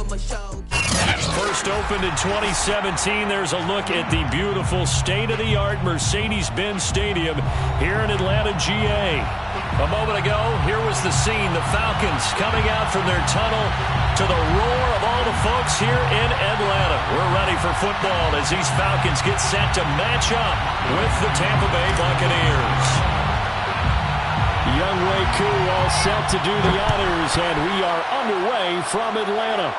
First opened in 2017. There's a look at the beautiful state-of-the-art Mercedes-Benz Stadium here in Atlanta, GA. A moment ago, here was the scene. The Falcons coming out from their tunnel to the roar of all the folks here in Atlanta. We're ready for football as these Falcons get set to match up with the Tampa Bay Buccaneers. Younghoe Koo all set to do the honors, and we are underway from Atlanta.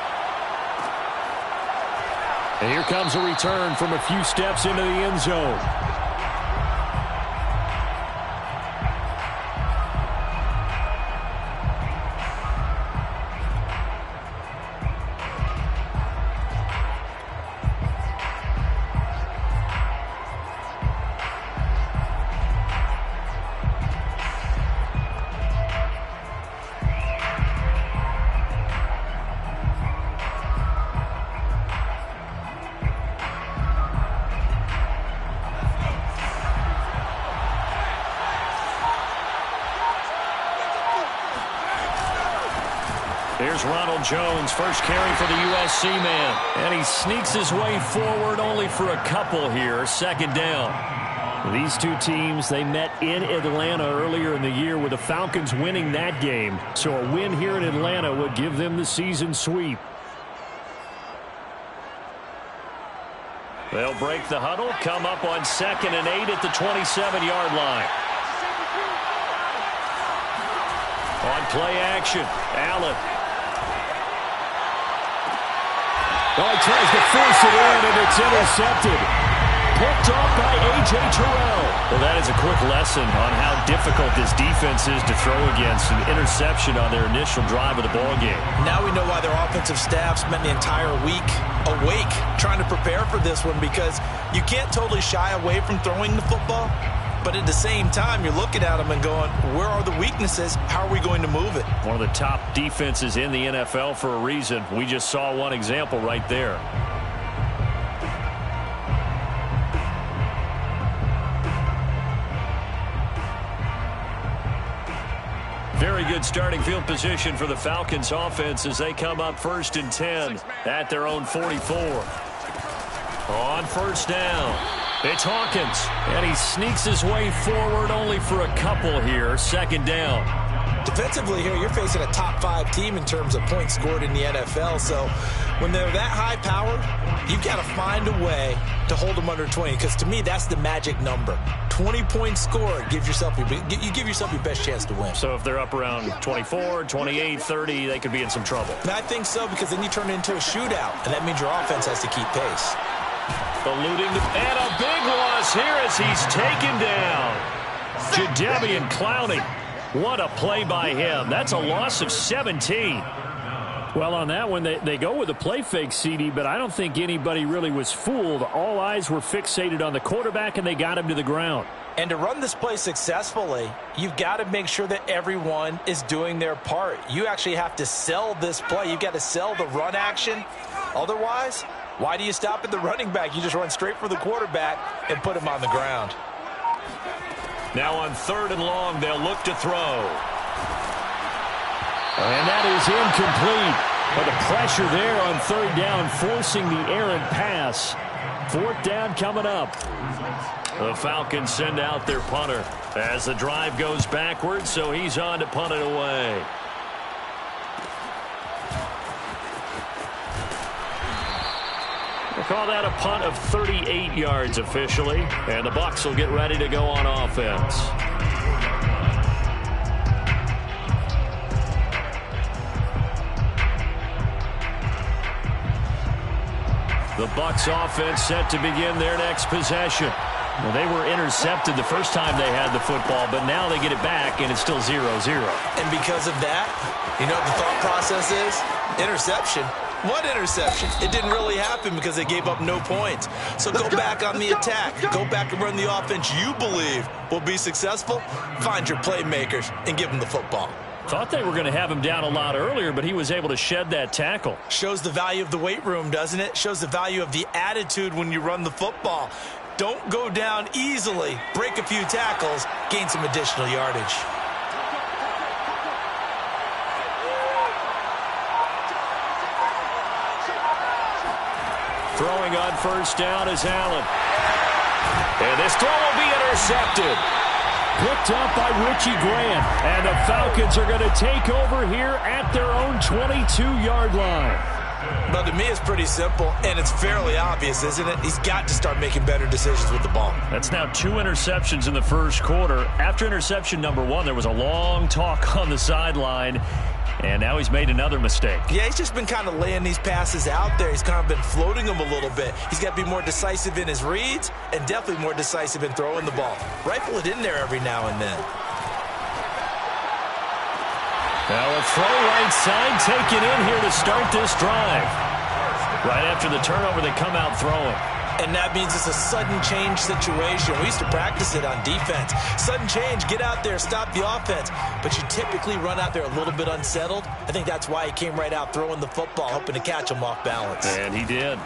And here comes a return from a few steps into the end zone. Here's Ronald Jones, first carry for the USC man. And he sneaks his way forward only for a couple here. Second down. These two teams, they met in Atlanta earlier in the year with the Falcons winning that game. So a win here in Atlanta would give them the season sweep. They'll break the huddle, come up on 2nd and 8 at the 27-yard line. On play action, Allen. Oh, he tries to force it in, and it's intercepted. Picked off by A.J. Terrell. Well, that is a quick lesson on how difficult this defense is to throw against. An interception on their initial drive of the ballgame. Now we know why their offensive staff spent the entire week awake trying to prepare for this one, because you can't totally shy away from throwing the football. But at the same time, you're looking at them and going, where are the weaknesses? How are we going to move it? One of the top defenses in the NFL for a reason. We just saw one example right there. Very good starting field position for the Falcons offense as they come up 1st and 10 at their own 44. On first down. It's Hawkins, and he sneaks his way forward only for a couple here. Second down. Defensively here, you're facing a top 5 team in terms of points scored in the NFL. So when they're that high powered, you've got to find a way to hold them under 20. Because to me, that's the magic number. 20 points scored gives yourself you give yourself your best chance to win. So if they're up around 24, 28, 30, they could be in some trouble. And I think so, because then you turn it into a shootout, and that means your offense has to keep pace. Eluding and a big loss here as he's taken down. Jadeveon Clowney. What a play by him. That's a loss of 17. Well, on that one, they go with a play fake, CD, but I don't think anybody really was fooled. All eyes were fixated on the quarterback, and they got him to the ground. And to run this play successfully, you've got to make sure that everyone is doing their part. You actually have to sell this play. You've got to sell the run action. Otherwise, why do you stop at the running back? You just run straight for the quarterback and put him on the ground. Now on 3rd and long, they'll look to throw. And that is incomplete. But the pressure there on 3rd down, forcing the errant pass. 4th down coming up. The Falcons send out their punter as the drive goes backwards, so he's on to punt it away. We'll call that a punt of 38 yards officially, and the Bucs will get ready to go on offense. The Bucs offense set to begin their next possession. Well, they were intercepted the first time they had the football, but now they get it back, and it's still 0-0. And because of that, you know what the thought process is? Interception. What interception? It didn't really happen because they gave up no points. So go back on the attack. Go back and run the offense you believe will be successful. Find your playmakers and give them the football. Thought they were going to have him down a lot earlier, but he was able to shed that tackle. Shows the value of the weight room, doesn't it? Shows the value of the attitude when you run the football. Don't go down easily. Break a few tackles. Gain some additional yardage. Throwing on first down is Allen. And this throw will be intercepted. Picked up by Richie Grant. And the Falcons are going to take over here at their own 22-yard line. Well, to me, it's pretty simple, and it's fairly obvious, isn't it? He's got to start making better decisions with the ball. That's now 2 interceptions in the first quarter. After interception number 1, there was a long talk on the sideline, and now he's made another mistake. Yeah, he's just been kind of laying these passes out there. He's kind of been floating them a little bit. He's got to be more decisive in his reads and definitely more decisive in throwing the ball. Rifle it in there every now and then. Now a throw right side taken in here to start this drive. Right after the turnover, they come out throwing. And that means it's a sudden change situation. We used to practice it on defense. Sudden change, get out there, stop the offense. But you typically run out there a little bit unsettled. I think that's why he came right out throwing the football, hoping to catch him off balance. And he did.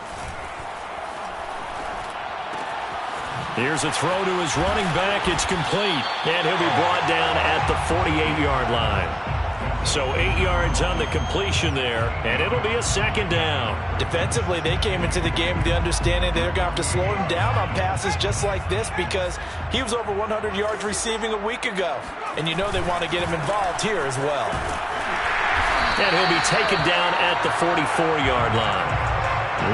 Here's a throw to his running back. It's complete. And he'll be brought down at the 48-yard line. So 8 yards on the completion there, and it'll be a second down. Defensively, they came into the game with the understanding they're going to have to slow him down on passes just like this because he was over 100 yards receiving a week ago. And you know they want to get him involved here as well. And he'll be taken down at the 44-yard line.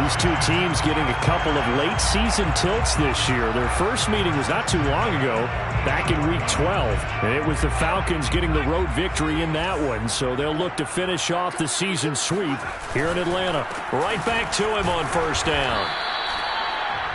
These two teams getting a couple of late season tilts this year. Their first meeting was not too long ago, back in week 12. And it was the Falcons getting the road victory in that one. So they'll look to finish off the season sweep here in Atlanta. Right back to him on first down.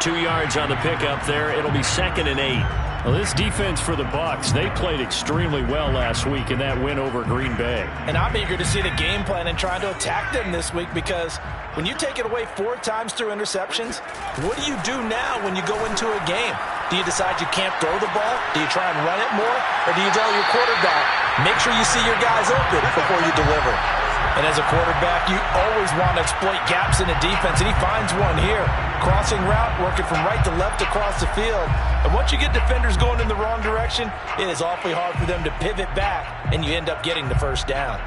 2 yards on the pickup there. It'll be 2nd and 8. Well, this defense for the Bucs, they played extremely well last week in that win over Green Bay. And I'm eager to see the game plan and trying to attack them this week because when you take it away 4 times through interceptions, what do you do now when you go into a game? Do you decide you can't throw the ball? Do you try and run it more? Or do you tell your quarterback, make sure you see your guys open before you deliver? And as a quarterback, you always want to exploit gaps in the defense, and he finds one here. Crossing route, working from right to left across the field. And once you get defenders going in the wrong direction, it is awfully hard for them to pivot back, and you end up getting the first down.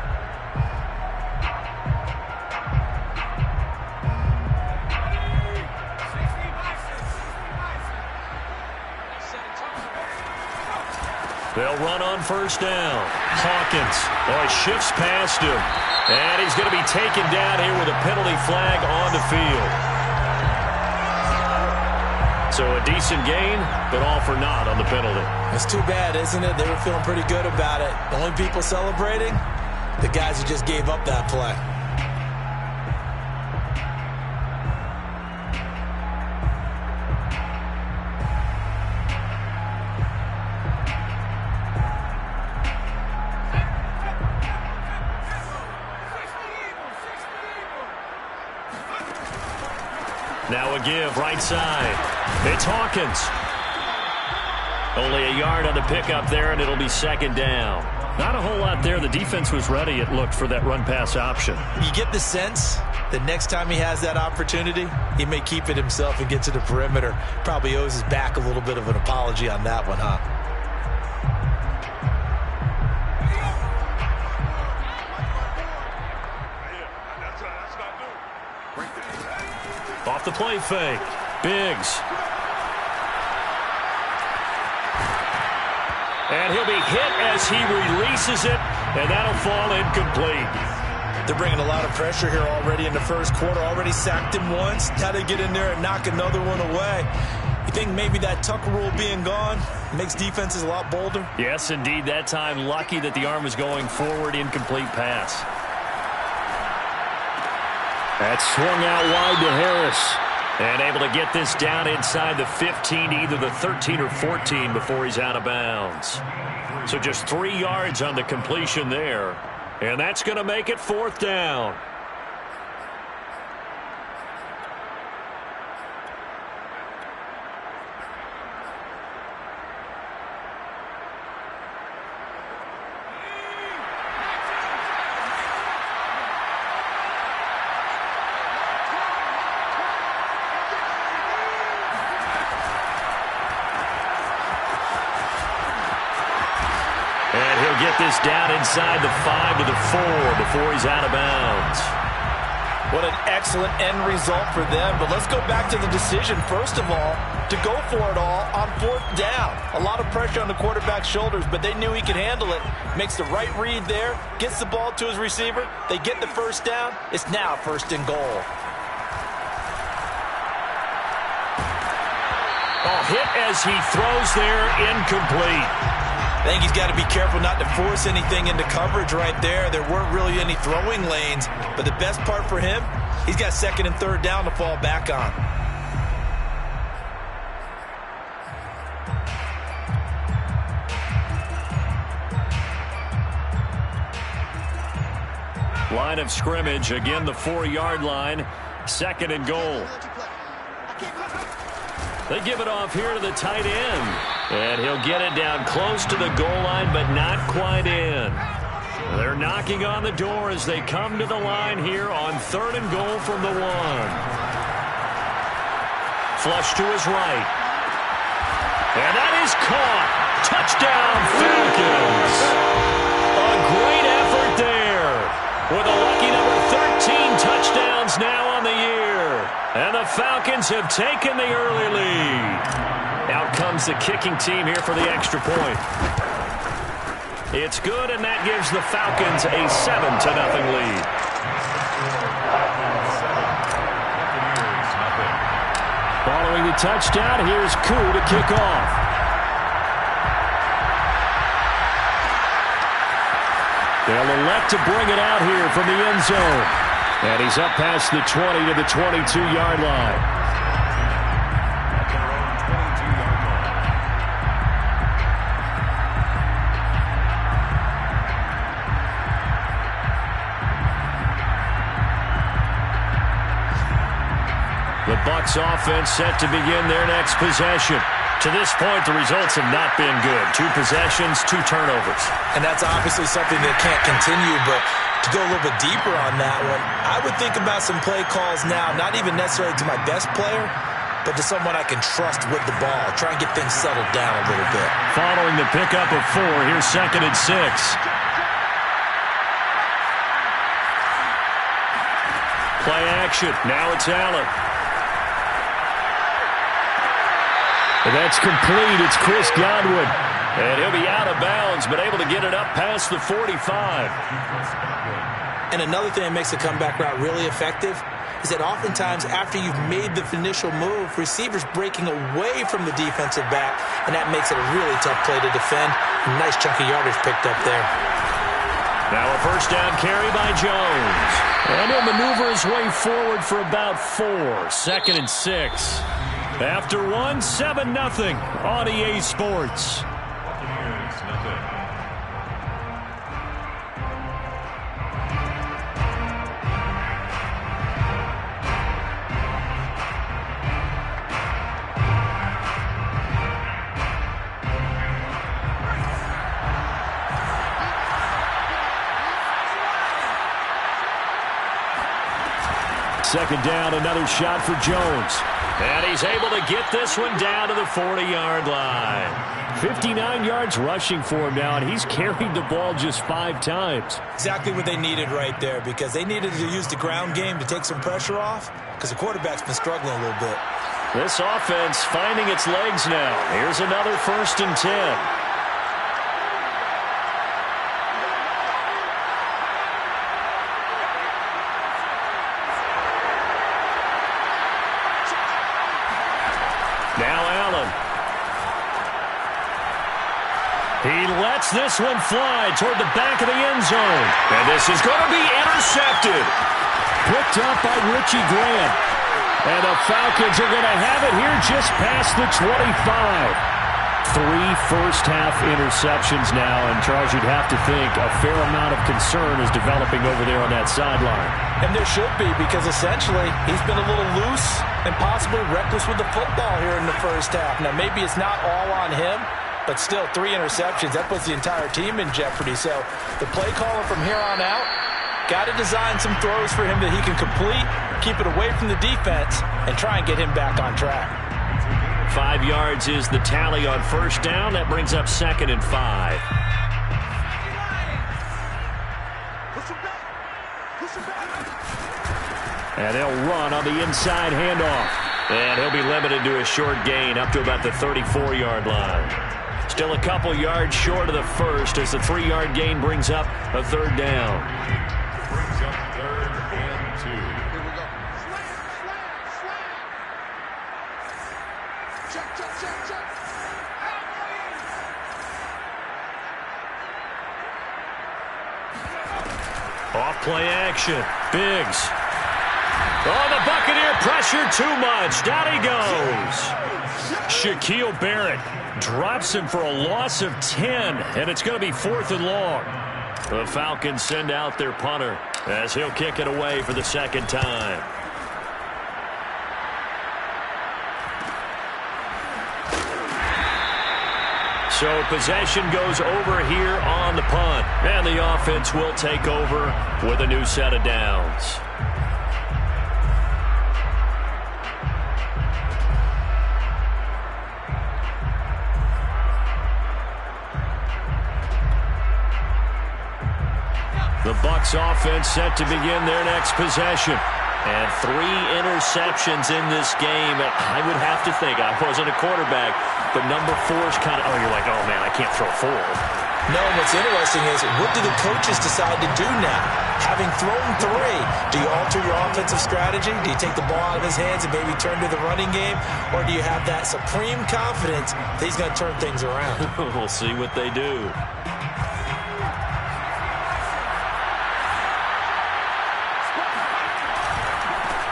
They'll run on first down. Hawkins, he shifts past him. And he's going to be taken down here with a penalty flag on the field. So a decent gain, but all for naught on the penalty. It's too bad, isn't it? They were feeling pretty good about it. The only people celebrating, the guys who just gave up that play. Now a give, right side. It's Hawkins. Only a yard on the pickup there, and it'll be 2nd down. Not a whole lot there. The defense was ready, it looked, for that run-pass option. You get the sense that next time he has that opportunity, he may keep it himself and get to the perimeter. Probably owes his back a little bit of an apology on that one, huh? Off the play fake. Biggs. And he'll be hit as he releases it, and that'll fall incomplete. They're bringing a lot of pressure here already in the first quarter. Already sacked him once. Now they get in there and knock another one away. You think maybe that Tucker rule being gone makes defenses a lot bolder? Yes, indeed. That time, lucky that the arm was going forward. Incomplete pass. That swung out wide to Harris. And able to get this down inside the 15, either the 13 or 14 before he's out of bounds. So just 3 yards on the completion there. And that's going to make it 4th down. Get this down inside the 5 to the 4 before he's out of bounds. What an excellent end result for them. But let's go back to the decision, first of all, to go for it all on 4th down. A lot of pressure on the quarterback's shoulders, but they knew he could handle it. Makes the right read there, gets the ball to his receiver. They get the first down. It's now 1st and goal. Oh, hit as he throws there, incomplete. I think he's got to be careful not to force anything into coverage right there. There weren't really any throwing lanes, but the best part for him, he's got 2nd and 3rd down to fall back on. Line of scrimmage, again the 4-yard line, 2nd and goal. They give it off here to the tight end. And he'll get it down close to the goal line, but not quite in. They're knocking on the door as they come to the line here on 3rd and goal from the 1. Flush to his right. And that is caught. Touchdown, Falcons. A great effort there. With a lucky number 13 touchdowns now on the year. And the Falcons have taken the early lead. Out comes the kicking team here for the extra point. It's good, and that gives the Falcons a 7-0 lead. Following the touchdown, here's Koo to kick off. They'll elect to bring it out here from the end zone. And he's up past the 20 to the 22-yard line. The Bucs offense set to begin their next possession. To this point, the results have not been good. 2 possessions, 2 turnovers. And that's obviously something that can't continue, but to go a little bit deeper on that one, I would think about some play calls now, not even necessarily to my best player, but to someone I can trust with the ball. Try and get things settled down a little bit. Following the pickup of 4, here's 2nd and 6. Play action. Now it's Allen. And that's complete. It's Chris Godwin. And he'll be out of bounds, but able to get it up past the 45. And another thing that makes the comeback route really effective is that oftentimes after you've made the initial move, receivers breaking away from the defensive back, and that makes it a really tough play to defend. A nice chunk of yardage picked up there. Now a 1st down carry by Jones. And he'll maneuver his way forward for about 4. 2nd and 6. After 1, 7-0 on EA Sports. Second down, another shot for Jones. And he's able to get this one down to the 40-yard line. 59 yards rushing for him now, and he's carried the ball just 5 times. Exactly what they needed right there, because they needed to use the ground game to take some pressure off, because the quarterback's been struggling a little bit. This offense finding its legs now. Here's another 1st and 10. Now Allen. He lets this one fly toward the back of the end zone. And this is going to be intercepted. Picked up by Richie Grant. And the Falcons are going to have it here just past the 25. 3 first-half interceptions now. And, Charles, you'd have to think a fair amount of concern is developing over there on that sideline. And there should be, because essentially he's been a little loose and possibly reckless with the football here in the first half. Now, maybe it's not all on him, but still 3 interceptions. That puts the entire team in jeopardy. So the play caller from here on out got to design some throws for him that he can complete, keep it away from the defense, and try and get him back on track. 5 yards is the tally on 1st down. That brings up 2nd and 5. And they'll run on the inside handoff. And he'll be limited to a short gain up to about the 34-yard line. Still a couple yards short of the first as the 3-yard gain brings up a third down. Brings up 3rd and 2. Here we go. Check. Off play action. Biggs. Oh, the Buccaneer pressure too much. Down he goes. Shaquille Barrett drops him for a loss of 10, and it's going to be 4th and long. The Falcons send out their punter as he'll kick it away for the second time. So possession goes over here on the punt, and the offense will take over with a new set of downs. The Bucs offense set to begin their next possession. And 3 interceptions in this game. I would have to think, I wasn't a quarterback, but number 4 is kind of, oh, you're like, oh, man, I can't throw 4. No, what's interesting is, what do the coaches decide to do now? Having thrown 3, do you alter your offensive strategy? Do you take the ball out of his hands and maybe turn to the running game? Or do you have that supreme confidence that he's going to turn things around? We'll see what they do.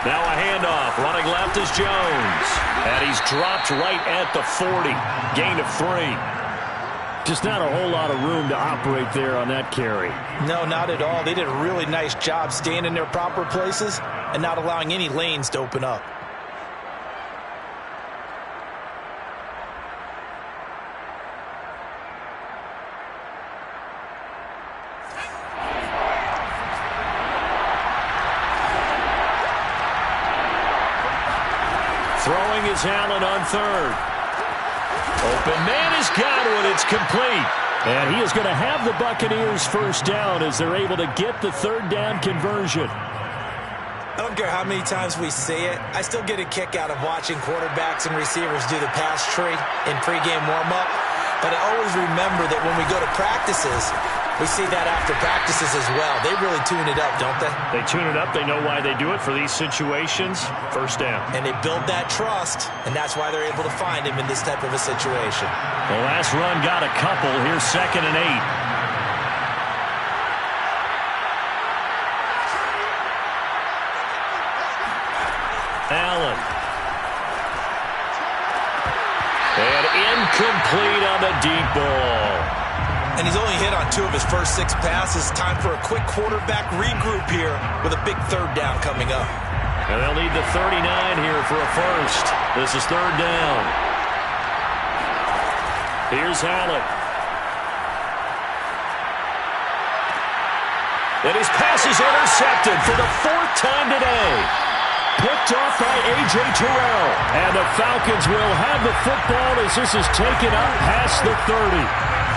Now a handoff. Running left is Jones. And he's dropped right at the 40. Gain of 3. Just not a whole lot of room to operate there on that carry. No, not at all. They did a really nice job staying in their proper places and not allowing any lanes to open up. Throwing is Allen on 3rd. Open man has got one. It's complete. And he is going to have the Buccaneers first down as they're able to get the 3rd down conversion. I don't care how many times we see it. I still get a kick out of watching quarterbacks and receivers do the pass tree in pregame warm-up. But I always remember that when we go to practices, we see that after practices as well. They really tune it up, don't they? They tune it up. They know why they do it for these situations. First down. And they build that trust, and that's why they're able to find him in this type of a situation. The last run got a couple. Here's 2nd and 8. Allen. And incomplete on the deep ball. And he's only hit on 2 of his first 6 passes. Time for a quick quarterback regroup here with a big 3rd down coming up. And they'll need the 39 here for a first. This is 3rd down. Here's Allen. And his pass is intercepted for the 4th time today. Picked off by A.J. Terrell. And the Falcons will have the football as this is taken up past the 30.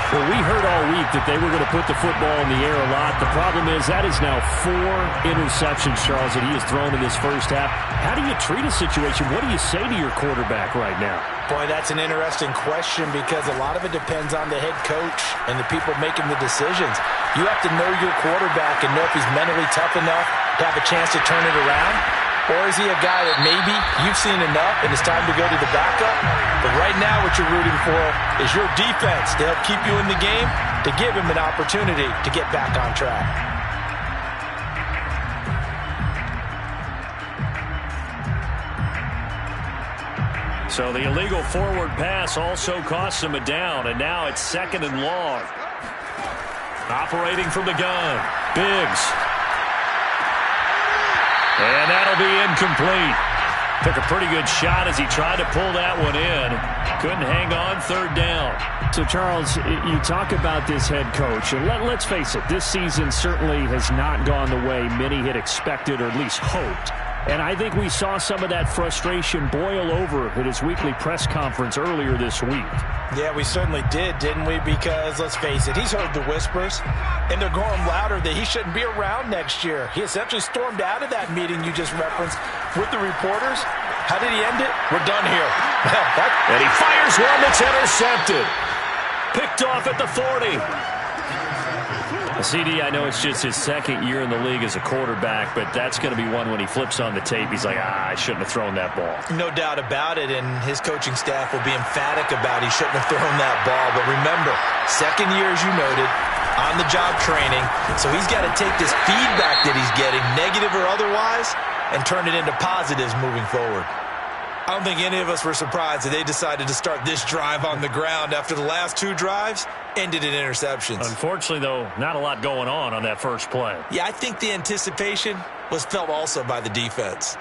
Well, we heard all week that they were going to put the football in the air a lot. The problem is that is now 4 interceptions, Charles, that he has thrown in this first half. How do you treat a situation? What do you say to your quarterback right now? Boy, that's an interesting question because a lot of it depends on the head coach and the people making the decisions. You have to know your quarterback and know if he's mentally tough enough to have a chance to turn it around. Or is he a guy that maybe you've seen enough and it's time to go to the backup? But right now what you're rooting for is your defense to help keep you in the game, to give him an opportunity to get back on track. So the illegal forward pass also costs him a down, and now it's 2nd and long. Operating from the gun, Biggs. And that'll be incomplete. Took a pretty good shot as he tried to pull that one in. Couldn't hang on 3rd down. So, Charles, you talk about this head coach, and let's face it, this season certainly has not gone the way many had expected or at least hoped. And I think we saw some of that frustration boil over at his weekly press conference earlier this week. Yeah, we certainly did, didn't we? Because, let's face it, he's heard the whispers, and they're growing louder that he shouldn't be around next year. He essentially stormed out of that meeting you just referenced with the reporters. How did he end it? We're done here. And he fires one that's intercepted. Picked off at the 40. CD, I know it's just his second year in the league as a quarterback, but that's going to be one when he flips on the tape. He's like, I shouldn't have thrown that ball. No doubt about it, and his coaching staff will be emphatic about he shouldn't have thrown that ball. But remember, second year, as you noted, on-the-job training, so he's got to take this feedback that he's getting, negative or otherwise, and turn it into positives moving forward. I don't think any of us were surprised that they decided to start this drive on the ground after the last two drives ended in interceptions. Unfortunately, though, not a lot going on that first play. Yeah, I think the anticipation was felt also by the defense.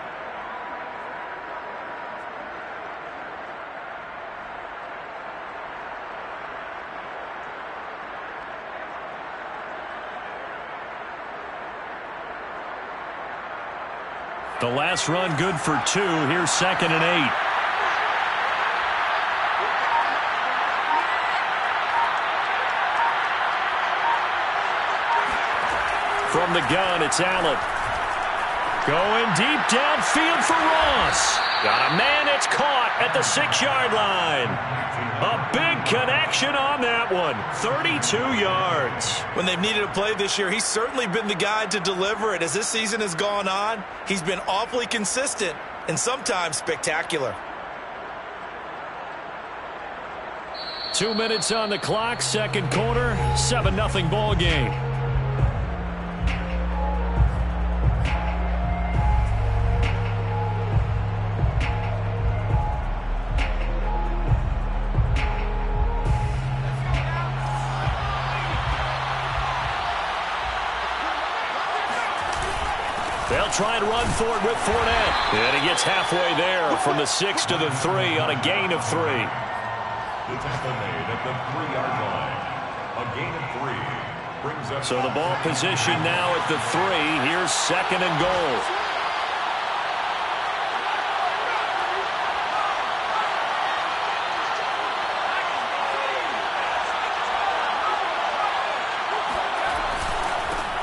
The last run good for 2. Here's 2nd and 8. From the gun, it's Allen. Going deep downfield for Ross. Got a man that's caught at the 6-yard line. A big connection on that one. 32 yards. When they've needed a play this year, he's certainly been the guy to deliver it. As this season has gone on, he's been awfully consistent and sometimes spectacular. 2 minutes on the clock, second quarter, 7-0 ball game. They'll try and run for it with Fournette. And he gets halfway there from the 6 to the 3 on a gain of 3. The tackle made at the 3-yard line. A gain of 3 brings up. So the ball position now at the 3. Here's 2nd and goal.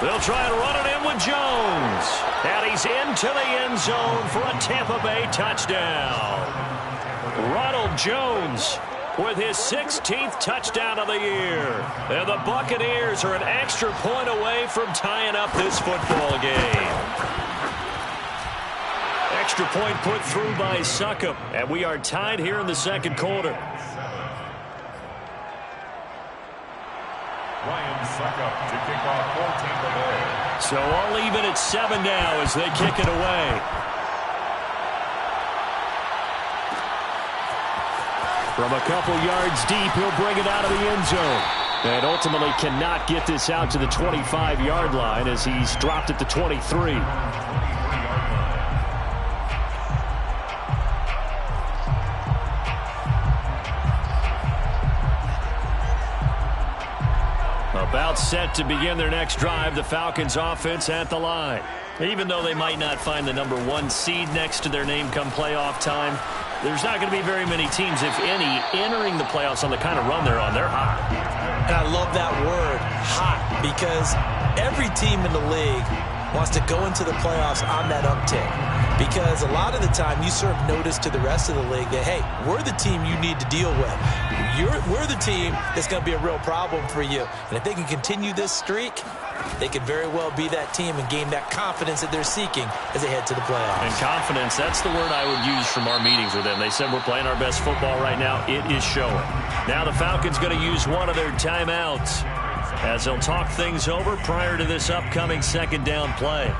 They'll try and run it in with Jones. And he's into the end zone for a Tampa Bay touchdown. Ronald Jones with his 16th touchdown of the year. And the Buccaneers are an extra point away from tying up this football game. Extra point put through by Succop. And we are tied here in the second quarter. Ryan Succop to kick off for Tampa Bay. So all even at 7 now as they kick it away. From a couple yards deep, he'll bring it out of the end zone. And ultimately cannot get this out to the 25-yard line as he's dropped at the 23. About set to begin their next drive, the Falcons offense at the line. Even though they might not find the number 1 seed next to their name come playoff time, there's not going to be very many teams, if any, entering the playoffs on the kind of run they're on. They're hot. And I love that word, hot, because every team in the league wants to go into the playoffs on that uptick. Because a lot of the time you serve notice to the rest of the league that, hey, we're the team you need to deal with. We're the team that's going to be a real problem for you. And if they can continue this streak, they could very well be that team and gain that confidence that they're seeking as they head to the playoffs. And confidence, that's the word I would use from our meetings with them. They said we're playing our best football right now. It is showing. Now the Falcons going to use one of their timeouts as they'll talk things over prior to this upcoming second down play.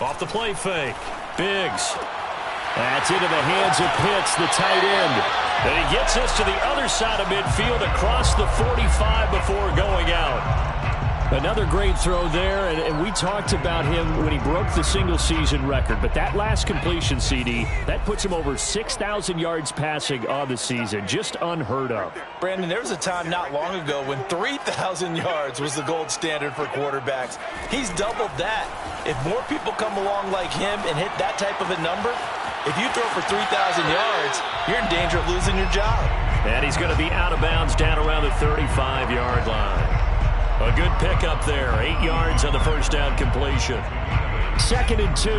Off the play fake. Biggs. That's into the hands of Pitts, the tight end. And he gets us to the other side of midfield across the 45 before going out. Another great throw there, and we talked about him when he broke the single-season record. But that last completion, CD, that puts him over 6,000 yards passing on the season. Just unheard of. Brandon, there was a time not long ago when 3,000 yards was the gold standard for quarterbacks. He's doubled that. If more people come along like him and hit that type of a number, if you throw for 3,000 yards, you're in danger of losing your job. And he's going to be out of bounds down around the 35-yard line. A good pickup there. 8 yards on the first down completion. 2nd and 2.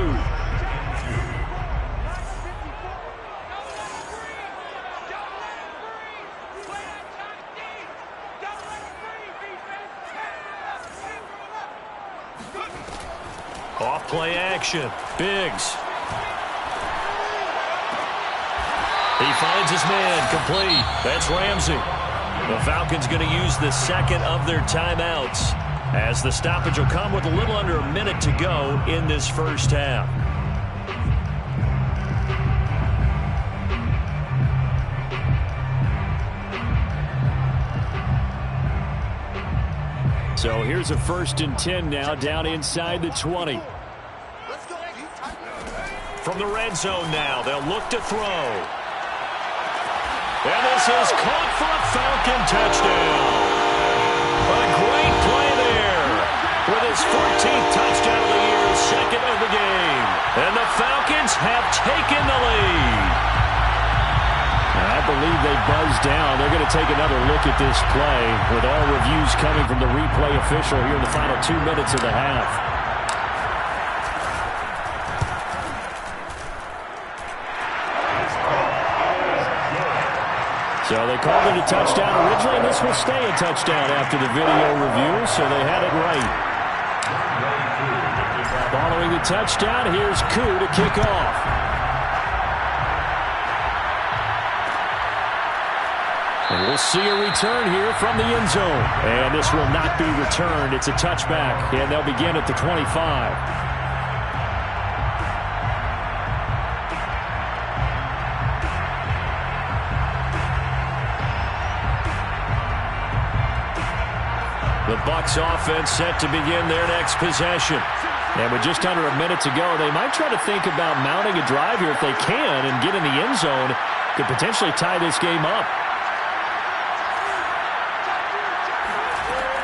Off play action. Biggs. He finds his man. Complete. That's Ramsey. The Falcons going to use the second of their timeouts as the stoppage will come with a little under a minute to go in this first half. So here's a 1st and 10 now down inside the 20. From the red zone now, they'll look to throw. And this is caught for a Falcon touchdown. A great play there with his 14th touchdown of the year, 2nd of the game. And the Falcons have taken the lead. I believe they buzzed down. They're going to take another look at this play with all reviews coming from the replay official here in the final 2 minutes of the half. So they called it a touchdown originally, and this will stay a touchdown after the video review, so they had it right. Following the touchdown, here's Koo to kick off. And we'll see a return here from the end zone. And this will not be returned. It's a touchback, and they'll begin at the 25. The Bucs offense set to begin their next possession. And with just under a minute to go, they might try to think about mounting a drive here if they can and get in the end zone. Could potentially tie this game up.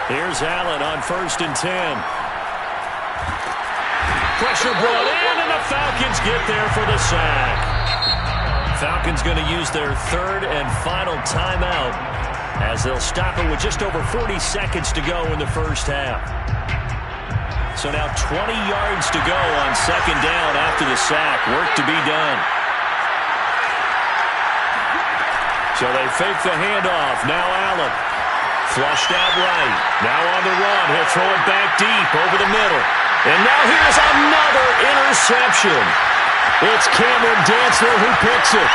Here's Allen on 1st and 10. Pressure brought in, and the Falcons get there for the sack. Falcons going to use their 3rd and final timeout as they'll stop it with just over 40 seconds to go in the first half. So now 20 yards to go on 2nd down after the sack. Work to be done. So they fake the handoff. Now Allen. Flushed out right. Now on the run. He'll throw it back deep over the middle. And now here's another interception. It's Cameron Dantzler who picks it.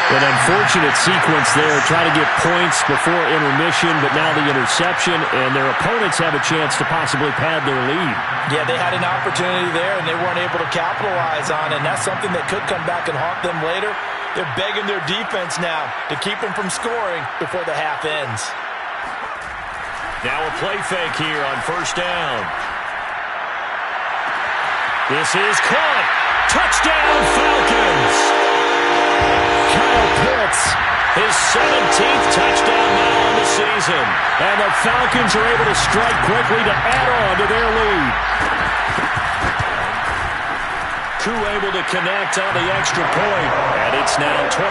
An unfortunate sequence there, trying to get points before intermission, but now the interception, and their opponents have a chance to possibly pad their lead. Yeah, they had an opportunity there, and they weren't able to capitalize on it, and that's something that could come back and haunt them later. They're begging their defense now to keep them from scoring before the half ends. Now a play fake here on 1st down. This is caught. Touchdown, Falcons! Kyle Pitts, his 17th touchdown now on the season. And the Falcons are able to strike quickly to add on to their lead. Koo able to connect on the extra point, and it's now 21-7.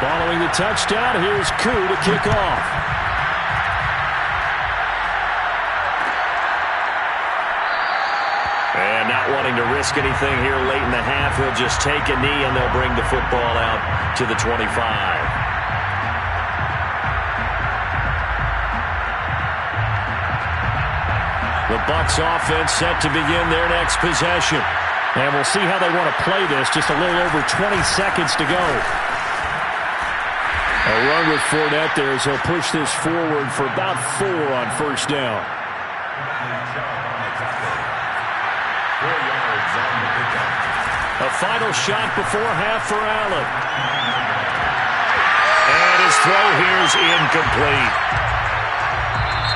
Following the touchdown, here's Koo to kick off. And not wanting to risk anything here late in the half, he'll just take a knee and they'll bring the football out to the 25. The Bucs offense set to begin their next possession. And we'll see how they want to play this. Just a little over 20 seconds to go. A run with Fournette there as he'll push this forward for about 4 on 1st down. final shot before half for Allen. And his throw here is incomplete.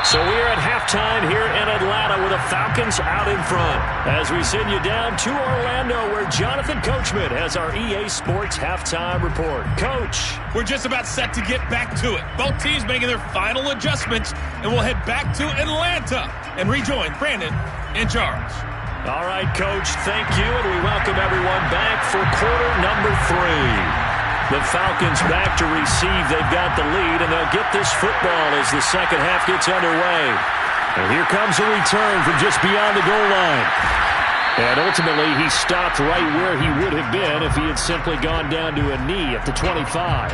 So we're at halftime here in Atlanta with the Falcons out in front. As we send you down to Orlando, where Jonathan Coachman has our EA Sports halftime report. Coach. We're just about set to get back to it. Both teams making their final adjustments, and we'll head back to Atlanta and rejoin Brandon in charge. All right, Coach, thank you, and we welcome everyone back for quarter number 3. The Falcons back to receive. They've got the lead, and they'll get this football as the second half gets underway. And here comes a return from just beyond the goal line. And ultimately, he stopped right where he would have been if he had simply gone down to a knee at the 25.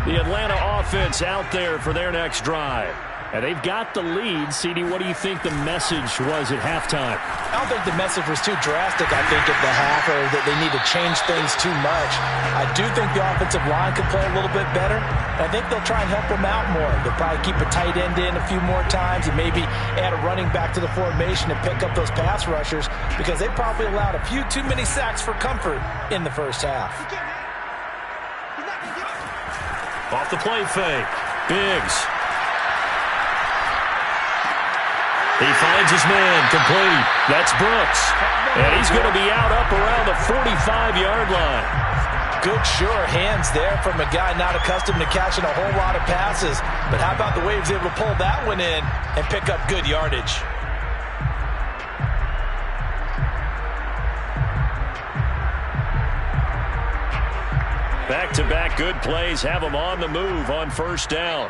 The Atlanta offense out there for their next drive. And they've got the lead. CD, what do you think the message was at halftime? I don't think the message was too drastic, I think, at the half, or that they need to change things too much. I do think the offensive line could play a little bit better. I think they'll try and help them out more. They'll probably keep a tight end in a few more times and maybe add a running back to the formation and pick up those pass rushers, because they probably allowed a few too many sacks for comfort in the first half. Off the play fake. Biggs. He finds his man, complete. That's Brooks. And he's going to be out up around the 45-yard line. Good, sure hands there from a guy not accustomed to catching a whole lot of passes. But how about the way he was able to pull that one in and pick up good yardage? Back-to-back good plays have them on the move on first down.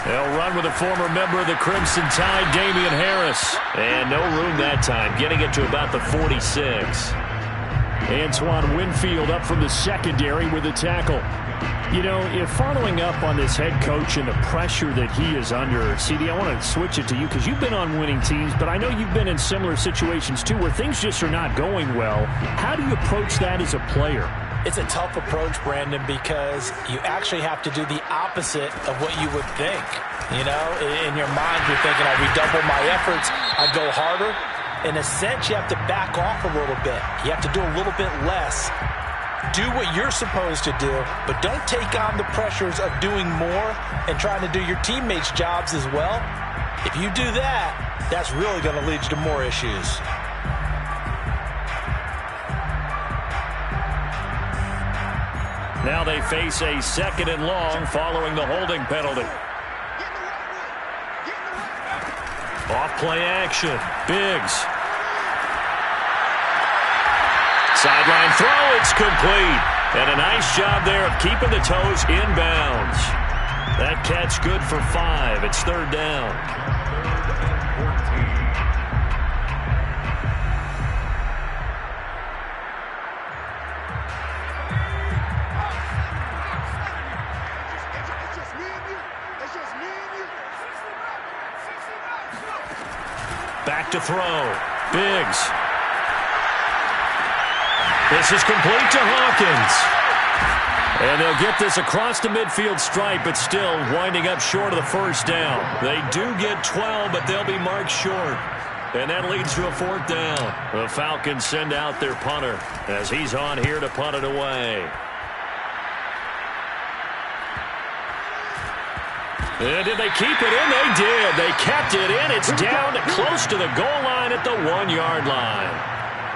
They'll run with a former member of the Crimson Tide, Damian Harris. And no room that time, getting it to about the 46. Antoine Winfield up from the secondary with a tackle. You know, if following up on this head coach and the pressure that he is under, CD, I want to switch it to you because you've been on winning teams, but I know you've been in similar situations too where things just are not going well. How do you approach that as a player? It's a tough approach, Brandon, because you actually have to do the opposite of what you would think. You know, in your mind, you're thinking, I redouble my efforts, I go harder. In a sense, you have to back off a little bit. You have to do a little bit less. Do what you're supposed to do, but don't take on the pressures of doing more and trying to do your teammates' jobs as well. If you do that, that's really going to lead you to more issues. Now they face a second and long following the holding penalty. Off play action. Biggs. Sideline throw, it's complete. And a nice job there of keeping the toes inbounds. That catch good for 5. It's third down. Back to throw. Biggs. This is complete to Hawkins. And they'll get this across the midfield stripe, but still winding up short of the first down. They do get 12, but they'll be marked short. And that leads to a fourth down. The Falcons send out their punter as he's on here to punt it away. And did they keep it in? They did. They kept it in. It's down close to the goal line at the 1-yard line.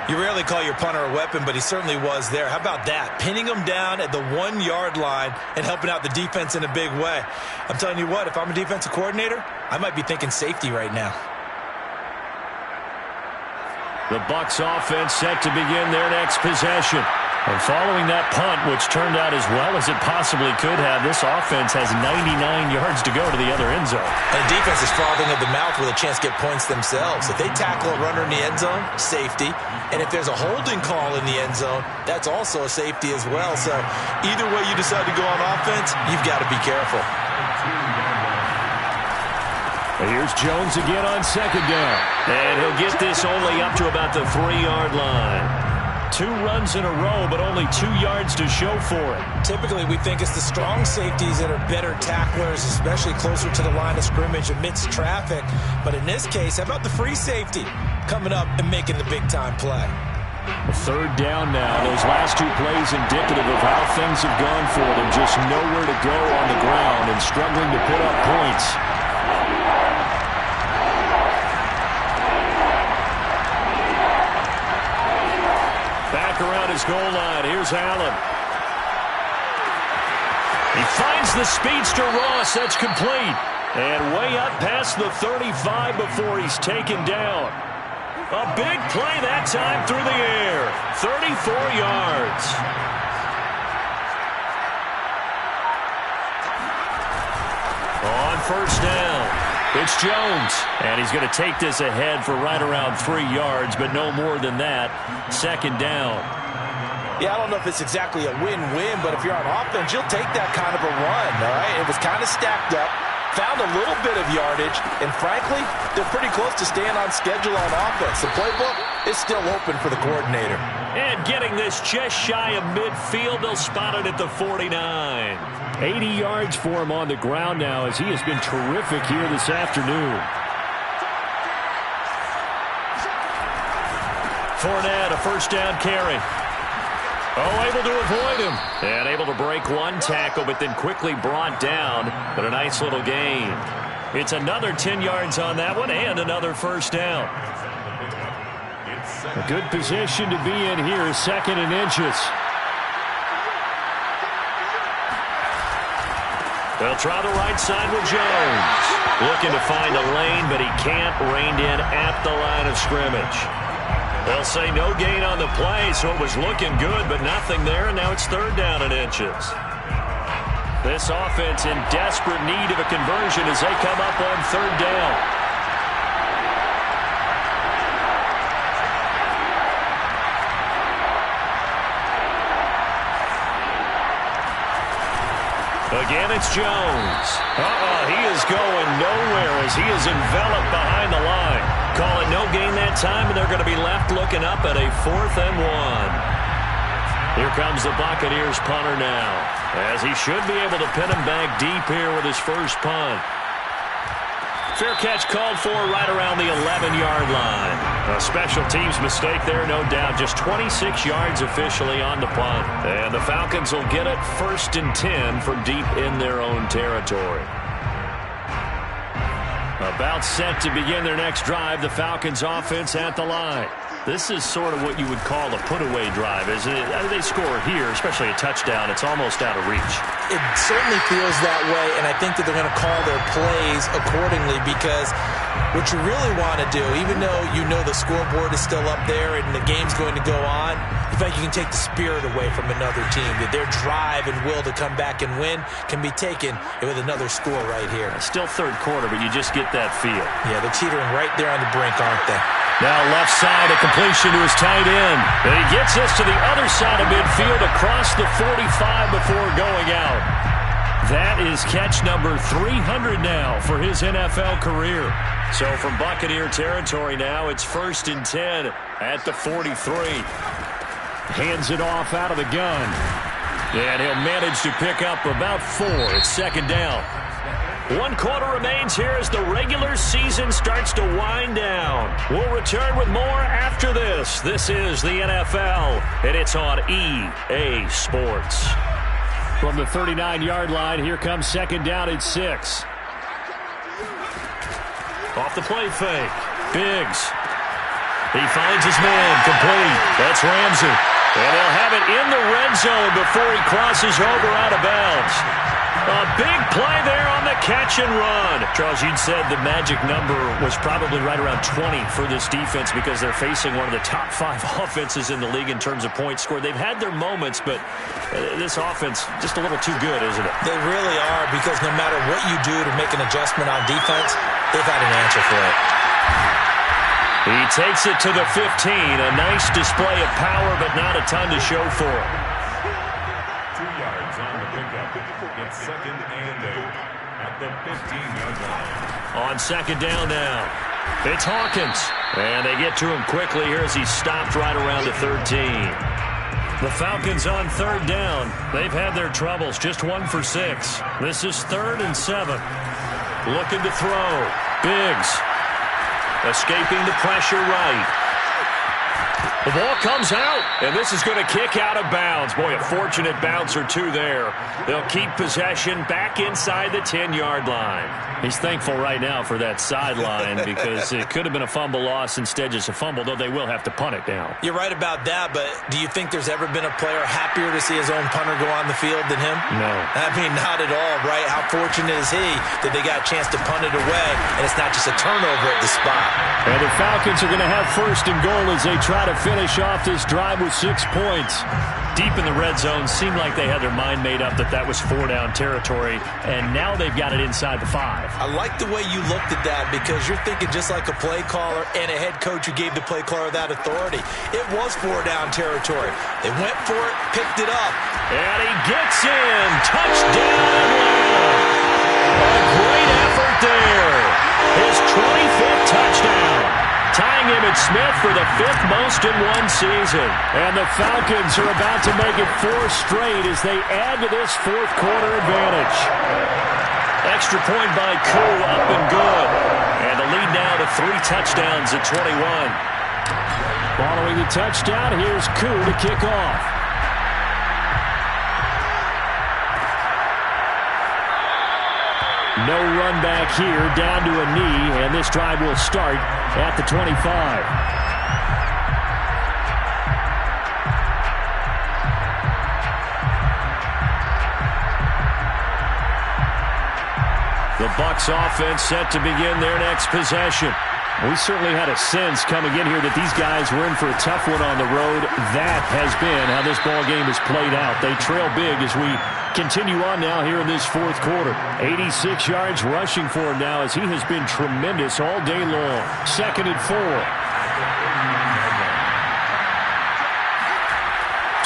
You rarely call your punter a weapon, but he certainly was there. How about that? Pinning him down at the 1-yard line and helping out the defense in a big way. I'm telling you what, if I'm a defensive coordinator, I might be thinking safety right now. The Bucs offense set to begin their next possession. And following that punt, which turned out as well as it possibly could have, this offense has 99 yards to go to the other end zone. And defense is frothing at the mouth with a chance to get points themselves. If they tackle a runner in the end zone, safety. And if there's a holding call in the end zone, that's also a safety as well. So either way you decide to go on offense, you've got to be careful. Here's Jones again on second down. And he'll get this only up to about the 3-yard line. 2 runs in a row, but only 2 yards to show for it. Typically, we think it's the strong safeties that are better tacklers, especially closer to the line of scrimmage amidst traffic. But in this case, how about the free safety coming up and making the big-time play? Third down now. Those last 2 plays indicative of how things have gone for them. Just nowhere to go on the ground and struggling to put up points. Around his goal line. Here's Allen. He finds the speedster Ross. That's complete. And way up past the 35 before he's taken down. A big play that time through the air. 34 yards. On first down, it's Jones. And he's going to take this ahead for right around 3 yards, but no more than that. Second down. Yeah, I don't know if it's exactly a win-win, but if you're on offense, you'll take that kind of a run, all right? It was kind of stacked up, found a little bit of yardage, and frankly, they're pretty close to staying on schedule on offense. The playbook is still open for the coordinator. And getting this just shy of midfield, they'll spot it at the 49. 80 yards for him on the ground now as he has been terrific here this afternoon. Fournette, a first down carry. Oh, able to avoid him. And able to break one tackle, but then quickly brought down. But a nice little gain. It's another 10 yards on that one and another first down. A good position to be in here, 2nd and inches. They'll try the right side with Jones. Looking to find a lane, but he can't. Reined in at the line of scrimmage. They'll say no gain on the play, so it was looking good, but nothing there, and now it's 3rd down and inches. This offense in desperate need of a conversion as they come up on 3rd down. Again, it's Jones. He is going nowhere as he is enveloped behind the line. Call it no gain that time, and they're going to be left looking up at a 4th and 1. Here comes the Buccaneers punter now, as he should be able to pin him back deep here with his first punt. Fair catch called for right around the 11-yard line. A special teams mistake there, no doubt. Just 26 yards officially on the punt. And the Falcons will get it 1st and 10 from deep in their own territory. About set to begin their next drive, the Falcons offense at the line. This is sort of what you would call a put-away drive, isn't it? They score here, especially a touchdown. It's almost out of reach. It certainly feels that way, and I think that they're going to call their plays accordingly because what you really want to do, even though you know the scoreboard is still up there and the game's going to go on, in fact, you can take the spirit away from another team. That their drive and will to come back and win can be taken with another score right here. Still 3rd quarter, but you just get that feel. Yeah, they're teetering right there on the brink, aren't they? Now left side, a completion to his tight end. And he gets this to the other side of midfield across the 45 before going out. That is catch number 300 now for his NFL career. So from Buccaneer territory now, it's 1st and 10 at the 43. Hands it off out of the gun. And he'll manage to pick up about 4. It's 2nd down. 1 quarter remains here as the regular season starts to wind down. We'll return with more after this. This is the NFL, and it's on EA Sports. From the 39-yard line, here comes 2nd down at 6. Off the play fake. Biggs. He finds his man. Complete. That's Ramsey. And they'll have it in the red zone before he crosses over out of bounds. A big play there on the catch and run. Charles, you'd said the magic number was probably right around 20 for this defense because they're facing one of the top 5 offenses in the league in terms of points scored. They've had their moments, but this offense just a little too good, isn't it? They really are, because no matter what you do to make an adjustment on defense, they've had an answer for it. He takes it to the 15. A nice display of power, but not a ton to show for it. 2 yards on the pickup. It's 2nd and 8. at the 15-yard line. On second down now, it's Hawkins. And they get to him quickly here as he's stopped right around the 13. The Falcons on third down. They've had their troubles, just 1 for 6. This is 3rd and 7. Looking to throw. Biggs escaping the pressure right. The ball comes out, and this is going to kick out of bounds. Boy, a fortunate bounce or two there. They'll keep possession back inside the 10-yard line. He's thankful right now for that sideline because it could have been a fumble loss, instead just a fumble, though they will have to punt it now. You're right about that, but do you think there's ever been a player happier to see his own punter go on the field than him? No. I mean, not at all, right? How fortunate is he that they got a chance to punt it away, and it's not just a turnover at the spot. And the Falcons are going to have 1st and goal as they try to finish off this drive with 6 points. Deep in the red zone, seemed like they had their mind made up that that was 4-down territory, and now they've got it inside the 5. I like the way you looked at that because you're thinking just like a play caller and a head coach who gave the play caller that authority. It was 4-down territory. They went for it, picked it up. And he gets in. Touchdown, Atlanta. A great effort there. His 25th touchdown. Tying Emmitt Smith for the 5th most in one season. And the Falcons are about to make it 4 straight as they add to this 4th quarter advantage. Extra point by Koo, up and good. And the lead now to 3 touchdowns at 21. Following the touchdown, here's Koo to kick off. No run back here, down to a knee, and this drive will start at the 25. The Bucs offense set to begin their next possession. We certainly had a sense coming in here that these guys were in for a tough one on the road. That has been how this ball game has played out. They trail big as we continue on now here in this 4th quarter. 86 yards rushing for him now as he has been tremendous all day long. 2nd and 4.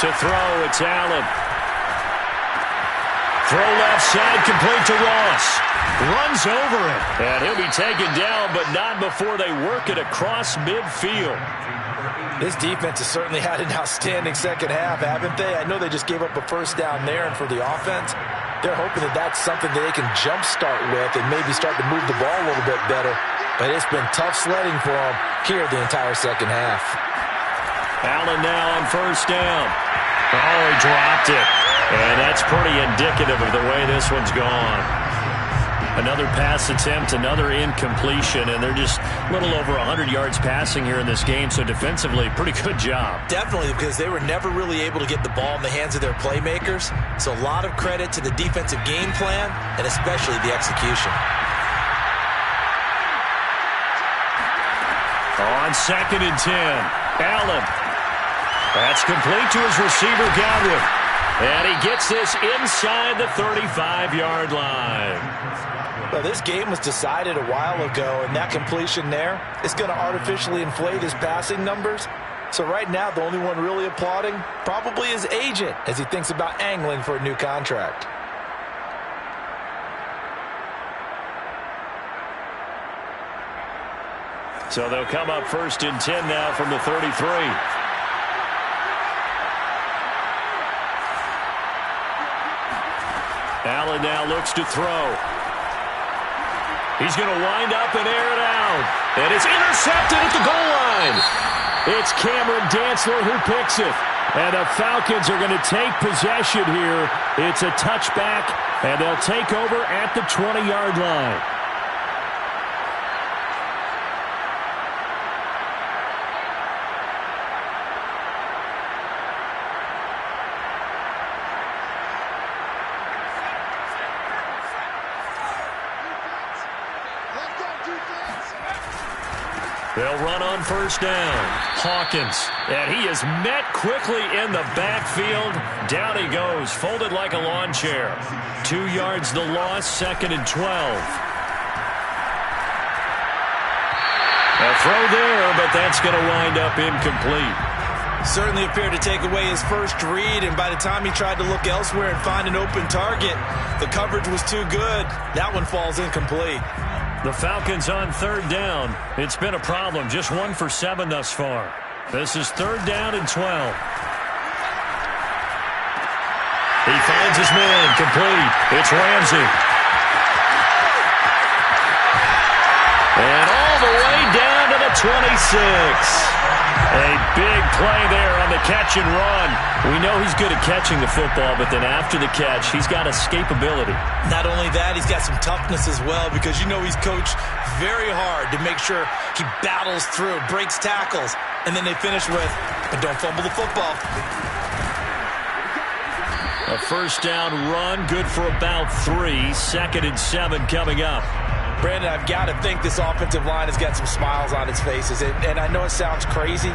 To throw, it's Allen. Throw left side, complete to Ross. Runs over him. And he'll be taken down, but not before they work it across midfield. This defense has certainly had an outstanding second half, haven't they? I know they just gave up a 1st down there, and for the offense, they're hoping that that's something that they can jumpstart with and maybe start to move the ball a little bit better. But it's been tough sledding for them here the entire second half. Allen now on 1st down. Oh, he dropped it. And that's pretty indicative of the way this one's gone. Another pass attempt, another incompletion, and they're just a little over 100 yards passing here in this game, so defensively, pretty good job. Definitely, because they were never really able to get the ball in the hands of their playmakers, so a lot of credit to the defensive game plan, and especially the execution. On 2nd and 10, Allen. That's complete to his receiver, Godwin. And he gets this inside the 35-yard line. Well, this game was decided a while ago, and that completion there is going to artificially inflate his passing numbers. So right now, the only one really applauding probably his agent as he thinks about angling for a new contract. So they'll come up 1st and 10 now from the 33. Allen now looks to throw. He's going to wind up and air it out. And it's intercepted at the goal line. It's Cameron Dantzler who picks it. And the Falcons are going to take possession here. It's a touchback, and they'll take over at the 20-yard line. They'll run on 1st down. Hawkins. And he is met quickly in the backfield. Down he goes, folded like a lawn chair. 2 yards the loss, 2nd and 12. A throw there, but that's going to wind up incomplete. Certainly appeared to take away his first read, and by the time he tried to look elsewhere and find an open target, the coverage was too good. That one falls incomplete. The Falcons on third down. It's been a problem. Just 1 for 7 thus far. This is third down and 12. He finds his man. Complete. It's Ramsey. And all the way down to the 26. A big play there on the catch and run. We know he's good at catching the football, but then after the catch, he's got escapability. Not only that, he's got some toughness as well, because you know he's coached very hard to make sure he battles through, breaks tackles, and then they finish with, but don't fumble the football. A first down run, good for about 3. 2nd and 7 coming up. Brandon, I've got to think this offensive line has got some smiles on its faces. And I know it sounds crazy,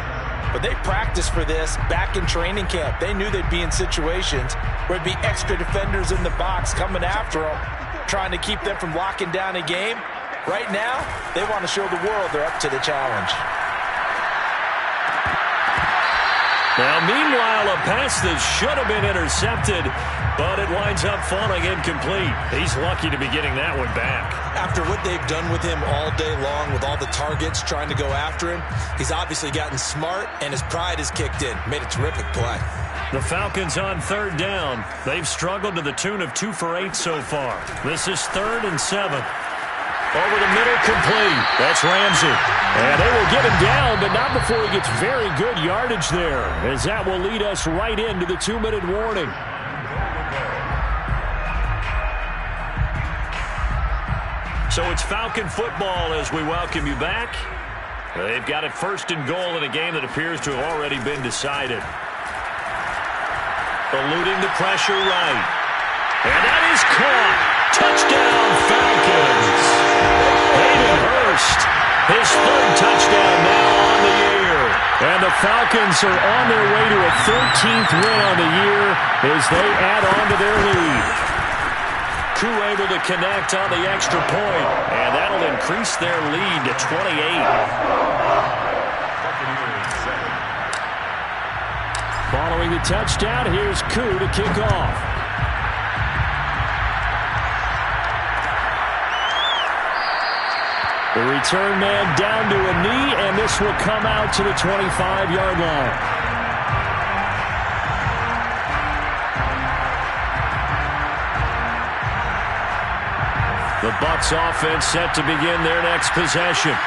but they practiced for this back in training camp. They knew they'd be in situations where there'd be extra defenders in the box coming after them, trying to keep them from locking down a game. Right now, they want to show the world they're up to the challenge. Now, meanwhile, a pass that should have been intercepted, but it winds up falling incomplete. He's lucky to be getting that one back. After what they've done with him all day long, with all the targets trying to go after him, he's obviously gotten smart, and his pride has kicked in. Made a terrific play. The Falcons on third down. They've struggled to the tune of 2 for 8 so far. This is 3rd and 7. Over the middle, complete. That's Ramsey. And they will get him down, but not before he gets very good yardage there, as that will lead us right into the 2-minute warning. So it's Falcon football as we welcome you back. They've got it 1st and goal in a game that appears to have already been decided. Eluding the pressure right. And that is caught. Touchdown, Falcons. Hayden Hurst, his 3rd touchdown now on the year. And the Falcons are on their way to a 13th win on the year as they add on to their lead. Koo able to connect on the extra point, and that'll increase their lead to 28. Following the touchdown, here's Koo to kick off. The return man down to a knee, and this will come out to the 25-yard line. The Bucs offense set to begin their next possession.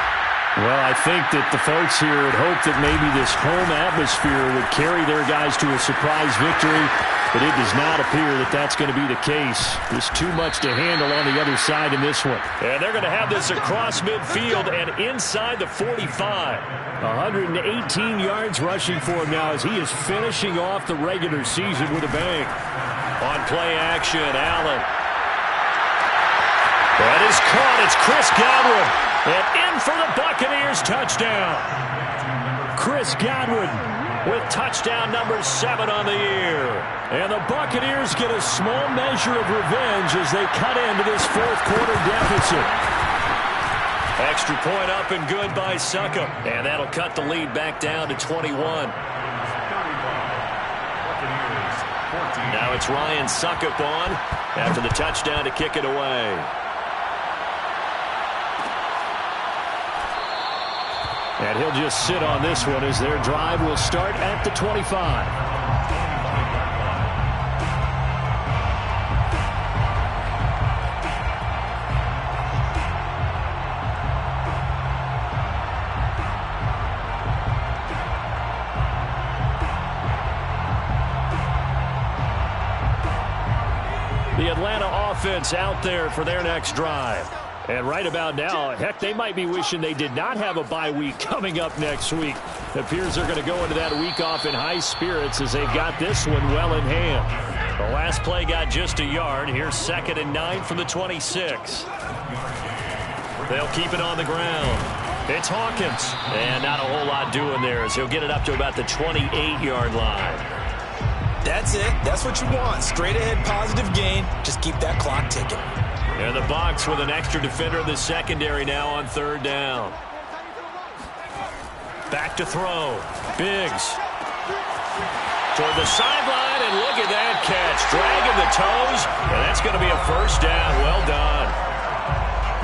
Well, I think that the folks here had hoped that maybe this home atmosphere would carry their guys to a surprise victory, but it does not appear that that's going to be the case. There's too much to handle on the other side in this one. And they're going to have this across midfield and inside the 45. 118 yards rushing for him now as he is finishing off the regular season with a bang. On play action, Allen. That is caught. It's Chris Godwin. And in for the Buccaneers touchdown. Chris Godwin with touchdown number 7 on the year. And the Buccaneers get a small measure of revenge as they cut into this 4th quarter deficit. Extra point up and good by Succop. And that'll cut the lead back down to 21. Now it's Ryan Succop on after the touchdown to kick it away. And he'll just sit on this one as their drive will start at the 25. The Atlanta offense out there for their next drive. And right about now, heck, they might be wishing they did not have a bye week coming up next week. It appears they're going to go into that week off in high spirits as they've got this one well in hand. The last play got just a yard. Here's 2nd and 9 from the 26. They'll keep it on the ground. It's Hawkins. And not a whole lot doing there as he'll get it up to about the 28-yard line. That's it. That's what you want. Straight ahead positive gain. Just keep that clock ticking. And the Bucs with an extra defender in the secondary now on 3rd down. Back to throw. Biggs. Toward the sideline, and look at that catch. Dragging the toes, and that's going to be a first down. Well done.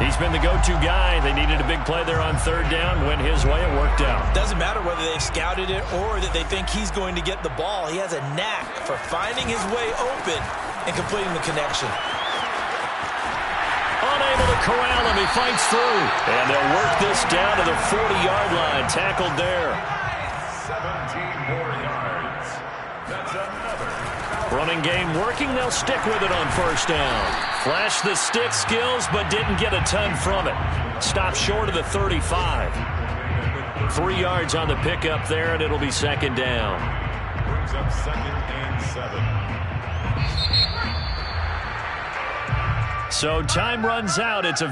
He's been the go-to guy. They needed a big play there on third down. Went his way. It worked out. Doesn't matter whether they've scouted it or that they think he's going to get the ball. He has a knack for finding his way open and completing the connection. Unable to corral him. He fights through. And they'll work this down to the 40-yard line. Tackled there. 17 more yards. That's another. Running game working. They'll stick with it on first down. Flashed the stick skills, but didn't get a ton from it. Stopped short of the 35. 3 yards on the pickup there, and it'll be second down. Brings up 2nd and 7. So time runs out. It's a